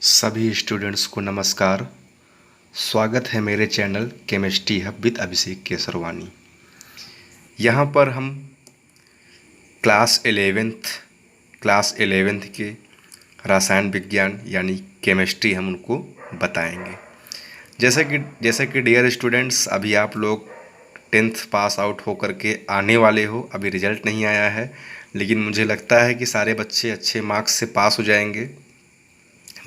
सभी स्टूडेंट्स को नमस्कार। स्वागत है मेरे चैनल केमिस्ट्री हब विद अभिषेक केसरवानी। यहाँ पर हम क्लास 11th के रसायन विज्ञान यानी केमिस्ट्री हम उनको बताएंगे। जैसे कि डियर स्टूडेंट्स, अभी आप लोग 10th पास आउट होकर के आने वाले हो। अभी रिजल्ट नहीं आया है, लेकिन मुझे लगता है कि सारे बच्चे अच्छे मार्क्स से पास हो जाएंगे।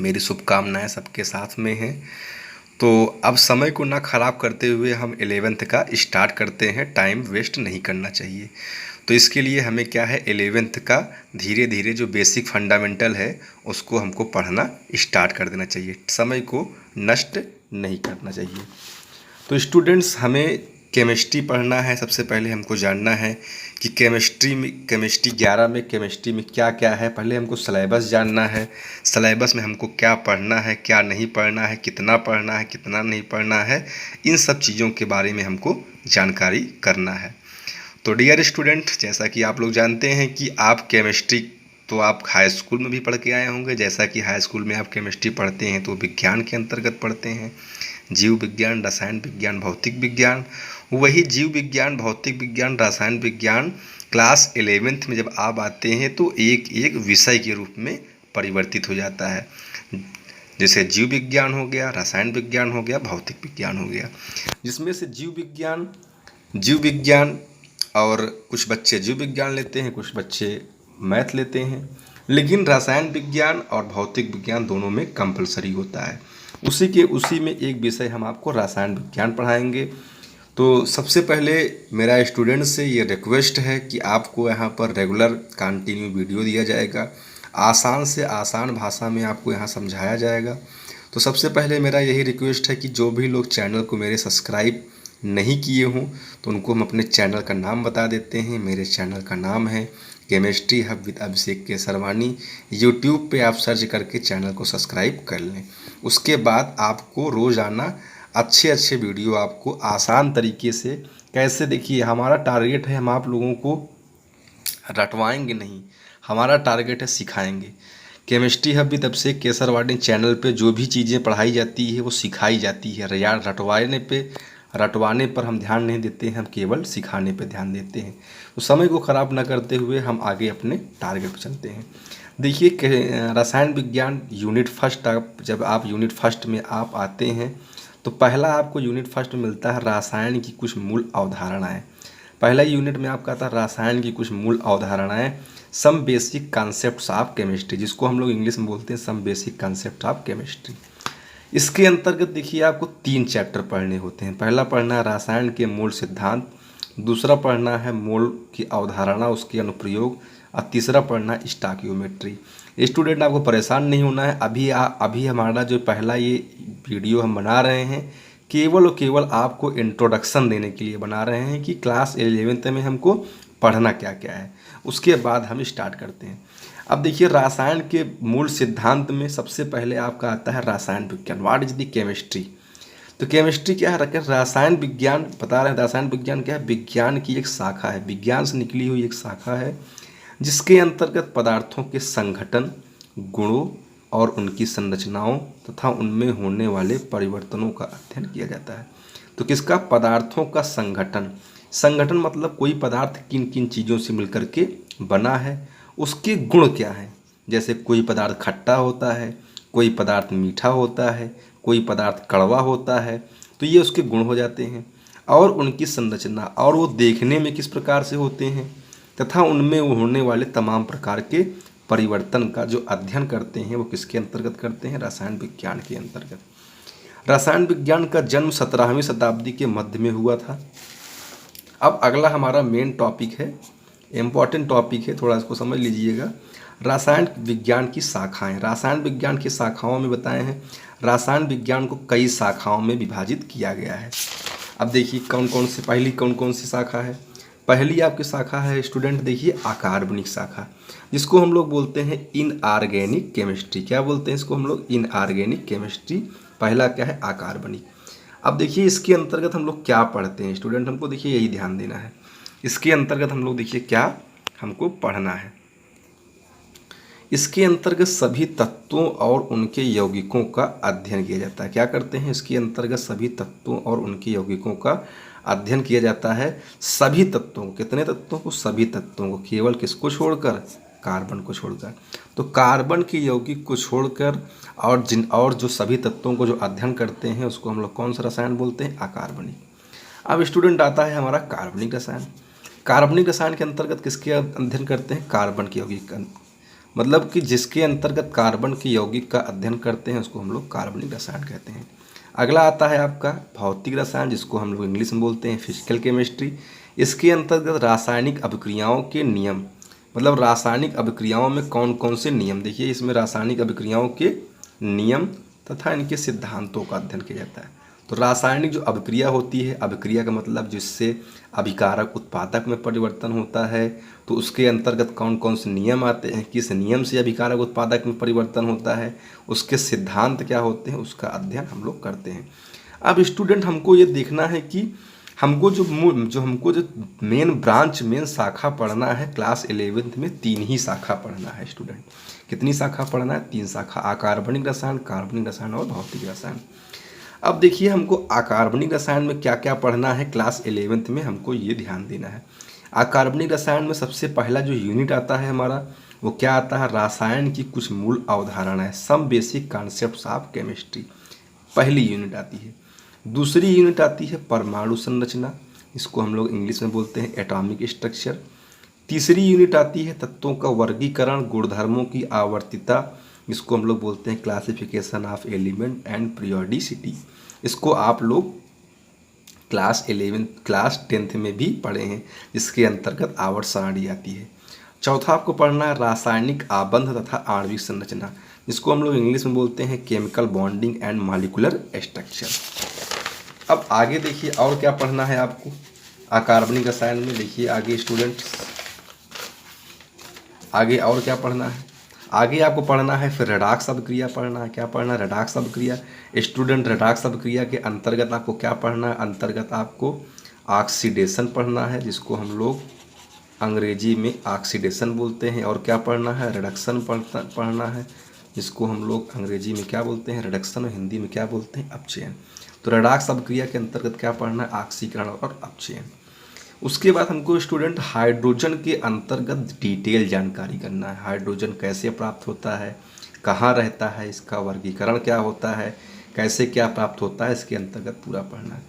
मेरी शुभकामनाएं सबके साथ में हैं। तो अब समय को ना ख़राब करते हुए हम 11th का स्टार्ट करते हैं। टाइम वेस्ट नहीं करना चाहिए। तो इसके लिए हमें क्या है, 11th का धीरे धीरे जो बेसिक फंडामेंटल है उसको हमको पढ़ना स्टार्ट कर देना चाहिए। समय को नष्ट नहीं करना चाहिए। तो स्टूडेंट्स, हमें केमिस्ट्री पढ़ना है। सबसे पहले हमको जानना है कि केमिस्ट्री 11 में केमिस्ट्री में क्या क्या है। पहले हमको सिलेबस जानना है। सिलेबस में हमको क्या पढ़ना है, क्या नहीं पढ़ना है, कितना पढ़ना है, कितना नहीं पढ़ना है, इन सब चीज़ों के बारे में हमको जानकारी करना है। तो डियर स्टूडेंट, जैसा कि आप लोग जानते हैं कि आप केमिस्ट्री तो आप हाई स्कूल में भी पढ़ के आए होंगे। जैसा कि हाई स्कूल में आप केमिस्ट्री पढ़ते हैं तो विज्ञान के अंतर्गत पढ़ते हैं, जीव विज्ञान, रसायन विज्ञान, भौतिक विज्ञान। वही जीव विज्ञान, भौतिक विज्ञान, रसायन विज्ञान क्लास 11th में जब आप आते हैं तो एक एक विषय के रूप में परिवर्तित हो जाता है। जैसे जीव विज्ञान हो गया, रसायन विज्ञान हो गया, भौतिक विज्ञान हो गया। जिसमें से जीव विज्ञान और कुछ बच्चे जीव विज्ञान लेते हैं, कुछ बच्चे मैथ लेते हैं। लेकिन रसायन विज्ञान और भौतिक विज्ञान दोनों में कंपलसरी होता है। उसी में एक विषय हम आपको रसायन विज्ञान पढ़ाएंगे। तो सबसे पहले मेरा स्टूडेंट से ये रिक्वेस्ट है कि आपको यहाँ पर रेगुलर कंटिन्यू वीडियो दिया जाएगा। आसान से आसान भाषा में आपको यहाँ समझाया जाएगा। तो सबसे पहले मेरा यही रिक्वेस्ट है कि जो भी लोग चैनल को मेरे सब्सक्राइब नहीं किए हों तो उनको हम अपने चैनल का नाम बता देते हैं। मेरे चैनल का नाम है chemistry hub with Abhishek Kesarwani. YouTube पे आप सर्च करके चैनल को सब्सक्राइब कर लें। उसके बाद आपको रोज़ाना अच्छे अच्छे वीडियो आपको आसान तरीके से कैसे, देखिए हमारा टारगेट है, हम आप लोगों को रटवाएंगे नहीं, हमारा टारगेट है सिखाएंगे। Chemistry hub with Abhishek Kesarwani channel पे जो भी चीज़ें पढ़ाई जाती है वो सिखाई जाती है। यार, रटवाने पर हम ध्यान नहीं देते हैं, हम केवल सिखाने पे ध्यान देते हैं। तो समय को ख़राब न करते हुए हम आगे अपने टारगेट पर चलते हैं। देखिए, रसायन विज्ञान यूनिट फर्स्ट, जब आप यूनिट फर्स्ट में आप आते हैं तो पहला आपको यूनिट फर्स्ट में मिलता है रसायन की कुछ मूल अवधारणाएं। पहला यूनिट में आपका था रसायन की कुछ मूल अवधारणाएं, some basic concepts of chemistry, जिसको हम लोग इंग्लिश में बोलते हैं some basic concept of chemistry. इसके अंतर्गत देखिए आपको 3 चैप्टर पढ़ने होते हैं। पहला पढ़ना है रसायन के मूल सिद्धांत, दूसरा पढ़ना है मोल की अवधारणा, उसके अनुप्रयोग, और तीसरा पढ़ना है स्टॉकियोमेट्री। स्टूडेंट, आपको परेशान नहीं होना है। अभी हमारा जो पहला ये वीडियो हम बना रहे हैं केवल और केवल आपको इंट्रोडक्शन देने के लिए बना रहे हैं कि क्लास 11th में हमको पढ़ना क्या क्या है। उसके बाद हम स्टार्ट करते हैं। अब देखिए, रसायन के मूल सिद्धांत में सबसे पहले आपका आता है रसायन विज्ञान। What is the chemistry. तो केमिस्ट्री क्या है, रसायन विज्ञान बता रहे हैं। रसायन विज्ञान क्या है, विज्ञान की एक शाखा है, विज्ञान से निकली हुई एक शाखा है जिसके अंतर्गत पदार्थों के संघटन, गुणों और उनकी संरचनाओं तथा उनमें होने वाले परिवर्तनों का अध्ययन किया जाता है। तो किसका, पदार्थों का संगठन। संगठन मतलब कोई पदार्थ किन किन चीज़ों से मिलकर के बना है, उसके गुण क्या हैं। जैसे कोई पदार्थ खट्टा होता है, कोई पदार्थ मीठा होता है, कोई पदार्थ कड़वा होता है, तो ये उसके गुण हो जाते हैं। और उनकी संरचना, और वो देखने में किस प्रकार से होते हैं, तथा उनमें वो होने वाले तमाम प्रकार के परिवर्तन का जो अध्ययन करते हैं वो किसके अंतर्गत करते हैं, रसायन विज्ञान के अंतर्गत। रसायन विज्ञान का जन्म 17वीं शताब्दी के मध्य में हुआ था। अब अगला हमारा मेन टॉपिक है, इम्पॉर्टेंट टॉपिक है, थोड़ा इसको समझ लीजिएगा। रसायन विज्ञान की शाखाएं। रसायन विज्ञान की शाखाओं में बताए हैं, रसायन विज्ञान को कई शाखाओं में विभाजित किया गया है। अब देखिए पहली कौन कौन सी शाखा है। पहली आपकी शाखा है स्टूडेंट, देखिए अकार्बनिक शाखा, जिसको हम लोग बोलते हैं इनऑर्गेनिक केमिस्ट्री। क्या बोलते हैं इसको हम लोग, इनऑर्गेनिक केमिस्ट्री। पहला क्या है, अकार्बनिक। अब देखिए इसके अंतर्गत हम लोग क्या पढ़ते हैं स्टूडेंट, हमको देखिए यही ध्यान देना है। इसके अंतर्गत हम लोग देखिए क्या हमको पढ़ना है। इसके अंतर्गत सभी तत्वों और उनके यौगिकों का अध्ययन किया जाता है। क्या करते हैं? इसके अंतर्गत सभी तत्वों और उनके यौगिकों का अध्ययन किया जाता है। सभी तत्वों को, कितने तत्वों को? सभी तत्वों को, केवल किसको छोड़कर? कार्बन को छोड़कर। तो कार्बन के यौगिक को छोड़कर और जो सभी तत्वों को जो अध्ययन करते हैं उसको हम लोग कौन सा रसायन बोलते हैं? अकार्बनिक। अब स्टूडेंट आता है हमारा कार्बनिक रसायन। कार्बनिक रसायन के अंतर्गत किसके अध्ययन करते हैं? कार्बन के यौगिक का, मतलब कि जिसके अंतर्गत कार्बन के यौगिक का अध्ययन करते हैं उसको हम लोग कार्बनिक रसायन कहते हैं। अगला आता है आपका भौतिक रसायन, जिसको हम लोग इंग्लिश में बोलते हैं फिजिकल केमिस्ट्री। इसके अंतर्गत रासायनिक अभिक्रियाओं के नियम, मतलब रासायनिक अभिक्रियाओं में कौन कौन से नियम, देखिए इसमें रासायनिक अभिक्रियाओं के नियम तथा इनके सिद्धांतों का अध्ययन किया जाता है। तो रासायनिक जो अभिक्रिया होती है, अभिक्रिया का मतलब जिससे अभिकारक उत्पादक में परिवर्तन होता है, तो उसके अंतर्गत कौन कौन से नियम आते हैं, किस नियम से अभिकारक उत्पादक में परिवर्तन होता है, उसके सिद्धांत क्या होते हैं, उसका अध्ययन हम लोग करते हैं। अब स्टूडेंट हमको ये देखना है कि हमको जो मेन ब्रांच, मेन शाखा पढ़ना है क्लास 11th में, 3 ही शाखा पढ़ना है स्टूडेंट। कितनी शाखा पढ़ना है? 3 शाखा, अकार्बनिक रसायन, कार्बनिक रसायन और भौतिक रसायन। अब देखिए हमको अकार्बनिक रसायन में क्या क्या पढ़ना है क्लास 11th में, हमको ये ध्यान देना है। अकार्बनिक रसायन में सबसे पहला जो यूनिट आता है हमारा, वो क्या आता है? रसायन की कुछ मूल अवधारणाएं, some basic concepts of chemistry, पहली यूनिट आती है। दूसरी यूनिट आती है परमाणु संरचना, इसको हम लोग इंग्लिश में बोलते हैं एटॉमिक स्ट्रक्चर। तीसरी यूनिट आती है तत्वों का वर्गीकरण, गुणधर्मों की आवर्तिता, इसको हम लोग बोलते हैं classification of element and periodicity. इसको आप लोग क्लास 10th में भी पढ़े हैं, इसके अंतर्गत आवर्त सारणी आती है। चौथा आपको पढ़ना है रासायनिक आबंध तथा आणविक संरचना, जिसको हम लोग इंग्लिश में बोलते हैं chemical bonding and molecular structure. अब आगे देखिए और क्या पढ़ना है आपको अकार्बनिक रसायन में। देखिए आगे स्टूडेंट्स, आगे और क्या पढ़ना है? आगे आपको पढ़ना है फिर रेडॉक्स अभिक्रिया पढ़ना है। क्या पढ़ना है? रेडॉक्स अभिक्रिया। स्टूडेंट रेडॉक्स अभिक्रिया के अंतर्गत आपको क्या पढ़ना है? अंतर्गत आपको ऑक्सीडेशन पढ़ना है, जिसको हम लोग अंग्रेजी में ऑक्सीडेशन बोलते हैं। और क्या पढ़ना है? रिडक्शन पढ़ना है, जिसको हम लोग अंग्रेजी में क्या बोलते हैं? रिडक्शन, और हिंदी में क्या बोलते हैं? अपचयन। तो रेडॉक्स अभिक्रिया के अंतर्गत क्या पढ़ना है? ऑक्सीकरण और अपचयन। उसके बाद हमको स्टूडेंट हाइड्रोजन के अंतर्गत डिटेल जानकारी करना है। हाइड्रोजन कैसे प्राप्त होता है, कहाँ रहता है, इसका वर्गीकरण क्या होता है, कैसे क्या प्राप्त होता है, इसके अंतर्गत पूरा पढ़ना है।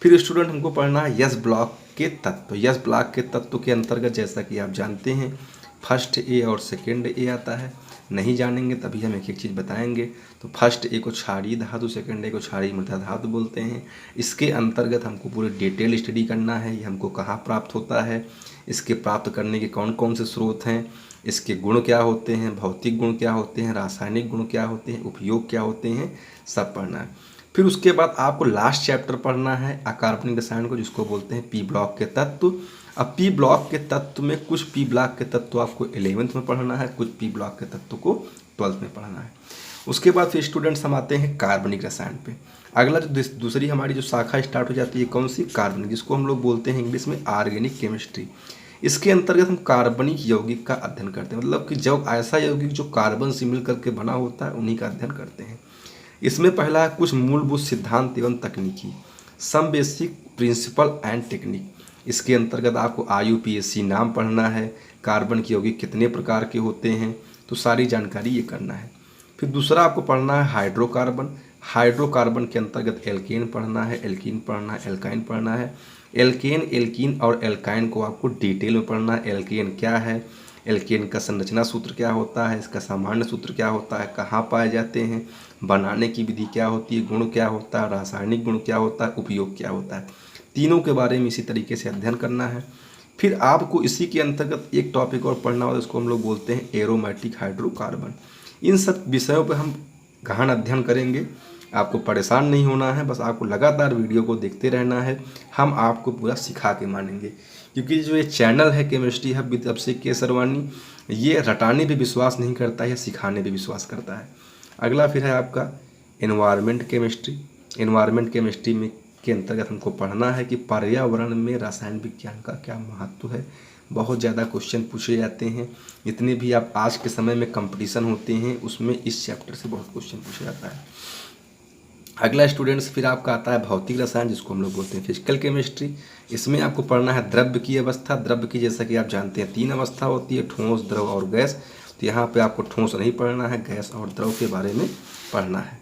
फिर स्टूडेंट हमको पढ़ना है यस ब्लॉक के तत्व। यस ब्लॉक के तत्व के अंतर्गत जैसा कि आप जानते हैं फर्स्ट ए और सेकेंड ए आता है। नहीं जानेंगे तभी हम एक एक चीज़ बताएंगे। तो फर्स्ट ए को क्षारीय धातु, सेकेंड ए को क्षारीय मृदा धातु बोलते हैं। इसके अंतर्गत हमको पूरे डिटेल स्टडी करना है, ये हमको कहाँ प्राप्त होता है, इसके प्राप्त करने के कौन कौन से स्रोत हैं, इसके गुण क्या होते हैं, भौतिक गुण क्या होते हैं, रासायनिक गुण क्या होते हैं, उपयोग क्या होते हैं, सब पढ़ना है। फिर उसके बाद आपको लास्ट चैप्टर पढ़ना है अकार्बनिक रसायन को, जिसको बोलते हैं पी ब्लॉक के तत्व। अब पी ब्लॉक के तत्व में कुछ पी ब्लॉक के तत्व आपको 11th में पढ़ना है, कुछ पी ब्लॉक के तत्व को 12th में पढ़ना है। उसके बाद फिर स्टूडेंट्स हम आते हैं कार्बनिक रसायन पे। अगला जो दूसरी हमारी जो शाखा स्टार्ट हो जाती है कौन सी? कार्बनिक, जिसको हम लोग बोलते हैं इंग्लिश में ऑर्गेनिक केमिस्ट्री। इसके अंतर्गत हम कार्बनिक यौगिक का अध्ययन करते हैं, मतलब कि जब ऐसा यौगिक जो कार्बन से मिल करके बना होता है उन्हीं का अध्ययन करते हैं। इसमें पहला है कुछ मूलभूत सिद्धांत एवं तकनीकी, some basic principle and technique. इसके अंतर्गत आपको IUPAC नाम पढ़ना है, कार्बन के यौगिक कितने प्रकार के होते हैं, तो सारी जानकारी ये करना है। फिर दूसरा आपको पढ़ना है हाइड्रोकार्बन। हाइड्रोकार्बन के अंतर्गत एल्केन पढ़ना है, एल्कीन पढ़ना है, एल्काइन पढ़ना है। एल्कीन और एल्काइन को आपको डिटेल में पढ़ना है। एल्केन क्या है, एल्केन का संरचना सूत्र क्या होता है, इसका सामान्य सूत्र क्या होता है, कहाँ पाए जाते हैं, बनाने की विधि क्या होती है, गुण क्या होता है, रासायनिक गुण क्या होता है, उपयोग क्या होता है, तीनों के बारे में इसी तरीके से अध्ययन करना है। फिर आपको इसी के अंतर्गत एक टॉपिक और पढ़ना होगा, इसको हम लोग बोलते हैं एरोमेटिक हाइड्रोकार्बन। इन सब विषयों पर हम गहन अध्ययन करेंगे। आपको परेशान नहीं होना है, बस आपको लगातार वीडियो को देखते रहना है, हम आपको पूरा सिखा के मानेंगे। क्योंकि जो ये चैनल है केमिस्ट्री हब विद अभिषेक के सरवानी, ये रटाने पे विश्वास नहीं करता है, सिखाने पे विश्वास करता है। अगला फिर है आपका एनवायरनमेंट केमिस्ट्री। एनवायरनमेंट केमिस्ट्री में के अंतर्गत हमको पढ़ना है कि पर्यावरण में रसायन विज्ञान का क्या महत्व है, बहुत ज़्यादा क्वेश्चन पूछे जाते हैं। जितने भी आप आज के समय में कंपटीशन होते हैं उसमें इस चैप्टर से बहुत क्वेश्चन पूछा जाता है। अगला स्टूडेंट्स फिर आपका आता है भौतिक रसायन, जिसको हम लोग बोलते हैं फिजिकल केमिस्ट्री। इसमें आपको पढ़ना है द्रव्य की अवस्था। द्रव्य की जैसा कि आप जानते हैं 3 अवस्था होती है, ठोस, द्रव और गैस। तो यहाँ पे आपको ठोस नहीं पढ़ना है, गैस और द्रव के बारे में पढ़ना है।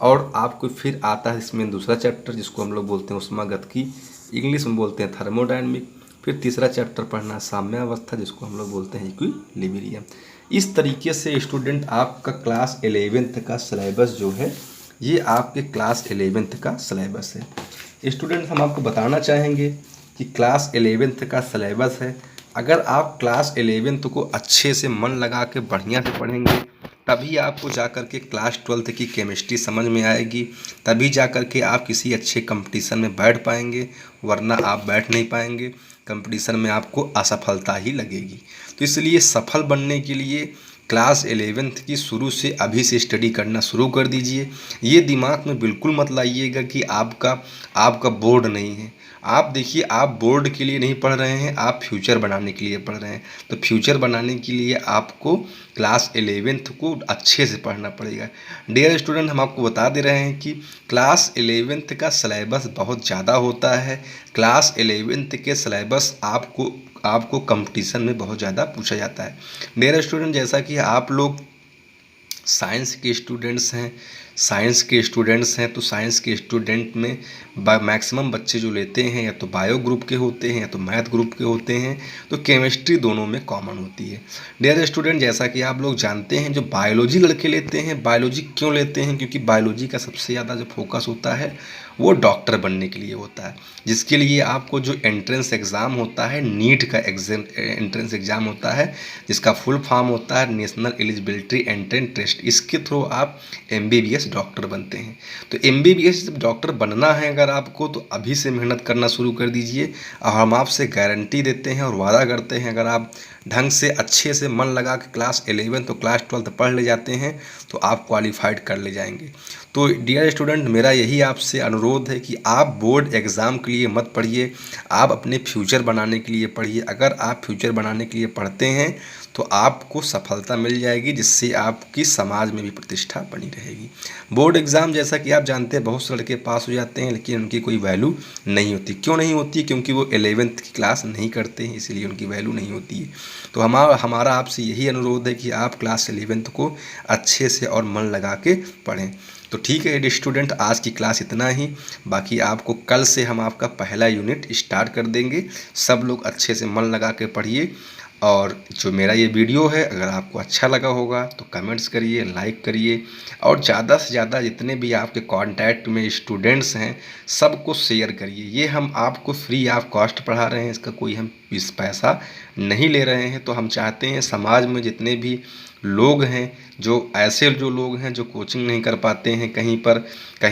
और आपको फिर आता है इसमें दूसरा चैप्टर, जिसको हम लोग बोलते हैं ऊष्मागतिकी, इंग्लिश में बोलते हैं थर्मोडायनेमिक। फिर तीसरा चैप्टर पढ़ना है साम्य अवस्था, जिसको हम लोग बोलते हैं इक्विलिब्रियम। इस तरीके से स्टूडेंट आपका क्लास 11th का सिलेबस जो है, ये आपके क्लास 11th का सिलेबस है। स्टूडेंट हम आपको बताना चाहेंगे कि क्लास 11th का सिलेबस है। अगर आप क्लास 11th को अच्छे से मन लगा के बढ़िया से पढ़ेंगे, तभी आपको जा कर के क्लास 12th की केमिस्ट्री समझ में आएगी, तभी जा कर के आप किसी अच्छे कंपटीशन में बैठ पाएंगे, वरना आप बैठ नहीं पाएंगे। कंपटीशन में आपको असफलता ही लगेगी। तो इसलिए सफल बनने के लिए क्लास 11th की शुरू से अभी से स्टडी करना शुरू कर दीजिए। ये दिमाग में बिल्कुल मत लाइएगा कि आपका बोर्ड नहीं है। आप देखिए, आप बोर्ड के लिए नहीं पढ़ रहे हैं, आप फ्यूचर बनाने के लिए पढ़ रहे हैं। तो फ्यूचर बनाने के लिए आपको क्लास 11th को अच्छे से पढ़ना पड़ेगा। डियर स्टूडेंट, हम आपको बता दे रहे हैं कि क्लास 11th का सिलेबस बहुत ज़्यादा होता है। क्लास 11th के सिलेबस आपको कंपटीशन में बहुत ज़्यादा पूछा जाता है। डियर स्टूडेंट, जैसा कि आप लोग साइंस के स्टूडेंट्स हैं तो साइंस के स्टूडेंट में मैक्सिमम बच्चे जो लेते हैं या तो बायो ग्रुप के होते हैं या तो मैथ ग्रुप के होते हैं। तो केमिस्ट्री दोनों में कॉमन होती है। डियर स्टूडेंट, जैसा कि आप लोग जानते हैं, जो बायोलॉजी लड़के लेते हैं, बायोलॉजी क्यों लेते हैं? क्योंकि बायोलॉजी का सबसे ज़्यादा जो फोकस होता है वो डॉक्टर बनने के लिए होता है, जिसके लिए आपको जो एंट्रेंस एग्ज़ाम होता है, नीट का एंट्रेंस एग्ज़ाम होता है, जिसका फुल फॉर्म होता है नेशनल एलिजिबिलिटी एंट्रेंस टेस्ट। इसके थ्रू आप MBBS डॉक्टर बनते हैं। तो MBBS जब डॉक्टर बनना है अगर आपको, तो अभी से मेहनत करना शुरू कर दीजिए। और हम आपसे गारंटी देते हैं और वादा करते हैं, अगर आप ढंग से अच्छे से मन लगा के क्लास 11 तो क्लास 12 पढ़ ले जाते हैं तो आप क्वालिफाइड कर ले जाएंगे। तो डियर स्टूडेंट, मेरा यही आपसे अनुरोध है कि आप बोर्ड एग्ज़ाम के लिए मत पढ़िए, आप अपने फ्यूचर बनाने के लिए पढ़िए। अगर आप फ्यूचर बनाने के लिए पढ़ते हैं तो आपको सफलता मिल जाएगी, जिससे आपकी समाज में भी प्रतिष्ठा बनी रहेगी। बोर्ड एग्ज़ाम जैसा कि आप जानते हैं, बहुत से लड़के पास हो जाते हैं, लेकिन उनकी कोई वैल्यू नहीं होती। क्यों नहीं होती? क्योंकि वो 11th की क्लास नहीं करते हैं, इसलिए उनकी वैल्यू नहीं होती है। तो हमारा आपसे यही अनुरोध है कि आप क्लास 11th को अच्छे से और मन लगा के पढ़ें। तो ठीक है स्टूडेंट, आज की क्लास इतना ही। बाकी आपको कल से हम आपका पहला यूनिट स्टार्ट कर देंगे। सब लोग अच्छे से मन लगा के पढ़िए। और जो मेरा ये वीडियो है, अगर आपको अच्छा लगा होगा तो कमेंट्स करिए, लाइक करिए, और ज़्यादा से ज़्यादा जितने भी आपके कांटेक्ट में स्टूडेंट्स हैं सबको शेयर करिए। ये हम आपको फ्री ऑफ कॉस्ट पढ़ा रहे हैं, इसका कोई हम पैसा नहीं ले रहे हैं। तो हम चाहते हैं समाज में जितने भी लोग हैं, जो लोग हैं जो कोचिंग नहीं कर पाते हैं, कहीं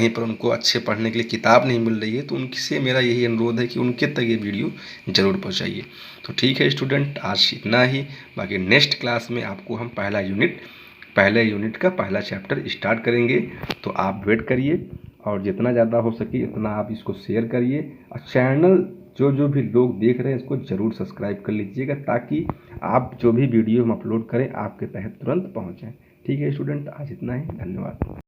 पर उनको अच्छे पढ़ने के लिए किताब नहीं मिल रही है, तो उनसे मेरा यही अनुरोध है कि उनके तक ये वीडियो ज़रूर पहुंचाइए। तो ठीक है स्टूडेंट, आज इतना ही। बाकी नेक्स्ट क्लास में आपको हम पहले यूनिट का पहला चैप्टर स्टार्ट करेंगे। तो आप वेट करिए, और जितना ज़्यादा हो सके उतना आप इसको शेयर करिए। और चैनल जो भी लोग देख रहे हैं इसको ज़रूर सब्सक्राइब कर लीजिएगा, ताकि आप जो भी वीडियो हम अपलोड करें आपके तहत तुरंत पहुँच जाए। ठीक है स्टूडेंट, आज इतना ही। धन्यवाद।